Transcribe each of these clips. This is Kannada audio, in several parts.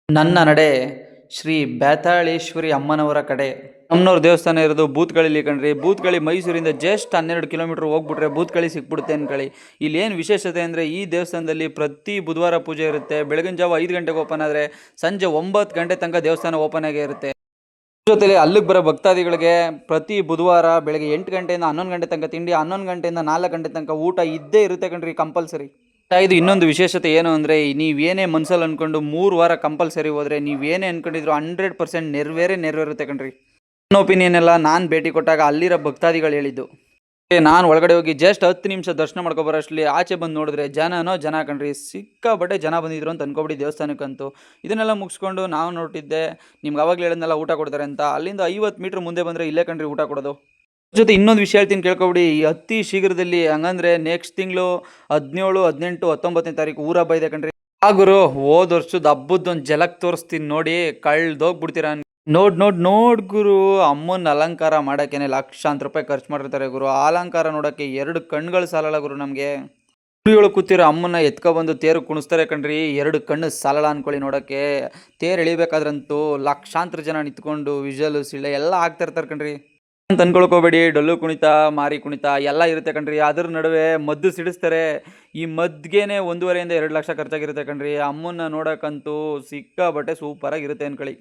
ನನ್ನ ನಡೆ ಶ್ರೀ ಬೇತಾಳೇಶ್ವರಿ ಅಮ್ಮನವರ ಕಡೆ. ಅಮ್ಮನವ್ರ ದೇವಸ್ಥಾನ ಇರೋದು ಬೂತ್ಕಳ್ಳಿ ಕಣ್ರಿ. ಬೂತ್ಕಳ್ಳಿ ಮೈಸೂರಿಂದ ಜಸ್ಟ್ 12 ಕಿಲೋಮೀಟರ್ ಹೋಗ್ಬಿಟ್ರೆ ಬೂತ್ಕಳ್ಳಿ ಸಿಕ್ಬಿಡುತ್ತೆ ಅನ್ಕೊಳ್ಳಿ. ಇಲ್ಲಿ ಏನು ವಿಶೇಷತೆ ಅಂದರೆ ಈ ದೇವಸ್ಥಾನದಲ್ಲಿ ಪ್ರತಿ ಬುಧವಾರ ಪೂಜೆ ಇರುತ್ತೆ. ಬೆಳಗಿನ ಜಾವ 5 ಗಂಟೆಗೆ ಓಪನ್ ಆದರೆ ಸಂಜೆ 9 ಗಂಟೆ ತನಕ ದೇವಸ್ಥಾನ ಓಪನ್ ಆಗೇ ಇರುತ್ತೆ. ಜೊತೆಲಿ ಅಲ್ಲಿಗೆ ಬರೋ ಭಕ್ತಾದಿಗಳಿಗೆ ಪ್ರತಿ ಬುಧವಾರ ಬೆಳಗ್ಗೆ 8 ಗಂಟೆಯಿಂದ 11 ಗಂಟೆ ತನಕ ತಿಂಡಿ, 11 ಗಂಟೆಯಿಂದ 4 ಗಂಟೆ ತನಕ ಊಟ ಇದ್ದೇ ಇರುತ್ತೆ ಕಣ್ರಿ, ಕಂಪಲ್ಸರಿ. ಇದು ಇನ್ನೊಂದು ವಿಶೇಷತೆ ಏನು ಅಂದರೆ, ನೀವೇನೇ ಮನ್ಸಲ್ಲಿ ಅಂದ್ಕೊಂಡು 3 ವಾರ ಕಂಪಲ್ಸರಿ ಹೋದರೆ ನೀವೇನೇ ಅಂದ್ಕೊಂಡಿದ್ರು 100% ನೆರವೇರುತ್ತೆ ಕಣ್ರಿ. ನನ್ನ ಒಪಿನಿಯನ್ ಎಲ್ಲ ನಾನು ಭೇಟಿ ಕೊಟ್ಟಾಗ ಅಲ್ಲಿರೋ ಭಕ್ತಾದಿಗಳು ಹೇಳಿದ್ದು. ನಾನು ಒಳಗಡೆ ಹೋಗಿ ಜಸ್ಟ್ 10 ನಿಮಿಷ ದರ್ಶನ ಮಾಡ್ಕೊಬರೋಷ್ಟರಲ್ಲಿ ಆಚೆ ಬಂದು ನೋಡಿದ್ರೆ ಜನ ಕಣ್ರಿ, ಸಿಕ್ಕಾಬಟ್ಟೆ ಜನ ಬಂದಿದ್ರು ಅಂತ ಅನ್ಕೊಬಿಡಿ ದೇವಸ್ಥಾನಕ್ಕಂತೂ. ಇದನ್ನೆಲ್ಲ ಮುಗಿಸ್ಕೊಂಡು ನಾವು ನೋಡ್ತಿದ್ದೆ, ನಿಮ್ಗೆ ಅವಾಗಲೇ ಹೇಳಿದ್ನೆಲ್ಲ ಊಟ ಕೊಡ್ತಾರೆ ಅಂತ. ಅಲ್ಲಿಂದ 50 ಮೀಟ್ರ್ ಮುಂದೆ ಬಂದರೆ ಇಲ್ಲೇ ಕಣ್ರಿ ಊಟ ಕೊಡೋದು. ಜೊತೆ ಇನ್ನೊಂದು ವಿಷಯ ಹೇಳ್ತೀನಿ ಕೇಳ್ಕೊಬಿಡಿ, ಅತಿ ಶೀಘ್ರದಲ್ಲಿ ಹಂಗಂದ್ರೆ ನೆಕ್ಸ್ಟ್ ತಿಂಗಳು 17, 18, 19ನೇ ತಾರೀಕು ಊರ ಹಬ್ಬ ಇದೆ ಕಣ್ರಿ. ಗುರು ಹೋದ ವರ್ಷದ ಹಬ್ಬದೊಂದು ಜಲಕ್ ತೋರಿಸ್ತೀನಿ ನೋಡಿ, ಕಳ್ದೋಗ್ಬಿಡ್ತೀರಾ. ನೋಡ್ ಗುರು, ಅಮ್ಮನ ಅಲಂಕಾರ ಮಾಡೋಕ್ಕೇನೆ ಲಕ್ಷಾಂತರ ರೂಪಾಯಿ ಖರ್ಚು ಮಾಡಿರ್ತಾರೆ ಗುರು. ಆ ಅಲಂಕಾರ ನೋಡೋಕ್ಕೆ 2 ಕಣ್ಗಳು ಸಾಲಲ್ಲ ಗುರು ನಮಗೆ. ಗುಡಿಯೊಳಗೆ ಕೂತಿರೋ ಅಮ್ಮನ್ನ ಎತ್ಕೊಬಂದು ತೇರು ಕುಣಿಸ್ತಾರೆ ಕಣ್ರಿ, 2 ಕಣ್ಣು ಸಾಲಲ್ಲ ಅನ್ಕೊಳ್ಳಿ ನೋಡೋಕ್ಕೆ. ತೇರು ಎಳಿಬೇಕಾದ್ರಂತೂ ಲಕ್ಷಾಂತರ ಜನ ನಿಂತ್ಕೊಂಡು ವಿಜುವಲ್ ಸಿಳ್ಳೆ ಎಲ್ಲ ಆಗ್ತಾ ಇರ್ತಾರೆ ಕಣ್ರಿ ಅಂತ ಅನ್ಕೊಳ್ಕೋಬೇಡಿ. ಡೊಳ್ಳು ಕುಣಿತ, ಮಾರಿ ಕುಣಿತ ಎಲ್ಲ ಇರುತ್ತೆ ಕಣ್ರಿ. ಅದ್ರ ನಡುವೆ ಮದ್ದು ಸಿಡಿಸ್ತಾರೆ. ಈ ಮದ್ಗೆನೆ 1.5 ಇಂದ 2 ಲಕ್ಷ ಖರ್ಚಾಗಿರುತ್ತೆ ಕಣ್ರಿ. ಅಮ್ಮನ್ನ ನೋಡೋಕ್ಕಂತೂ ಸಿಕ್ಕಾಬಟ್ಟೆ ಸೂಪರಾಗಿರುತ್ತೆ ಅನ್ಕೊಳ್ಳಿ.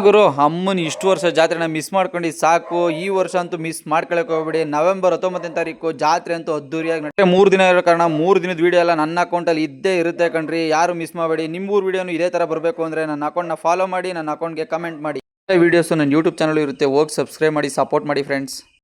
ಗುರು, ಅಮ್ಮನ ಇಷ್ಟು ವರ್ಷ ಜಾತ್ರೆನ ಮಿಸ್ ಮಾಡ್ಕೊಂಡು ಸಾಕು. ಈ ವರ್ಷ ಅಂತೂ ಮಿಸ್ ಮಾಡ್ಕೊಳಕ್ಕೆ ಹೋಗ್ಬೇಡಿ. ನವೆಂಬರ್ 19ನೇ ತಾರೀಕು ಜಾತ್ರೆ ಅಂತೂ ಅದ್ದೂರಿಯಾಗಿ 3 ದಿನ ಇರೋ ಕಾರಣ 3 ದಿನದ ವೀಡಿಯೋ ಎಲ್ಲ ನನ್ನ ಅಕೌಂಟಲ್ಲಿ ಇದ್ದೇ ಇರುತ್ತೆ ಕಣ್ರಿ. ಯಾರು ಮಿಸ್ ಮಾಡಬೇಡಿ. ನಿಮ್ಮೂರು ವೀಡಿಯೋನು ಇದೇ ಥರ ಬರಬೇಕು ಅಂದರೆ ನನ್ನ ಅಕೌಂಟ್ನ ಫಾಲೋ ಮಾಡಿ, ನನ್ನ ಅಕೌಂಟ್ಗೆ ಕಮೆಂಟ್ ಮಾಡಿ. ವೀಡಿಯೋಸು ನನ್ನ ಯೂಟ್ಯೂಬ್ ಚಾನಲ್ ಇರುತ್ತೆ, ಹೋಗಿ ಸಬ್ಸ್ಕ್ರೈಬ್ ಮಾಡಿ, ಸಪೋರ್ಟ್ ಮಾಡಿ ಫ್ರೆಂಡ್ಸ್.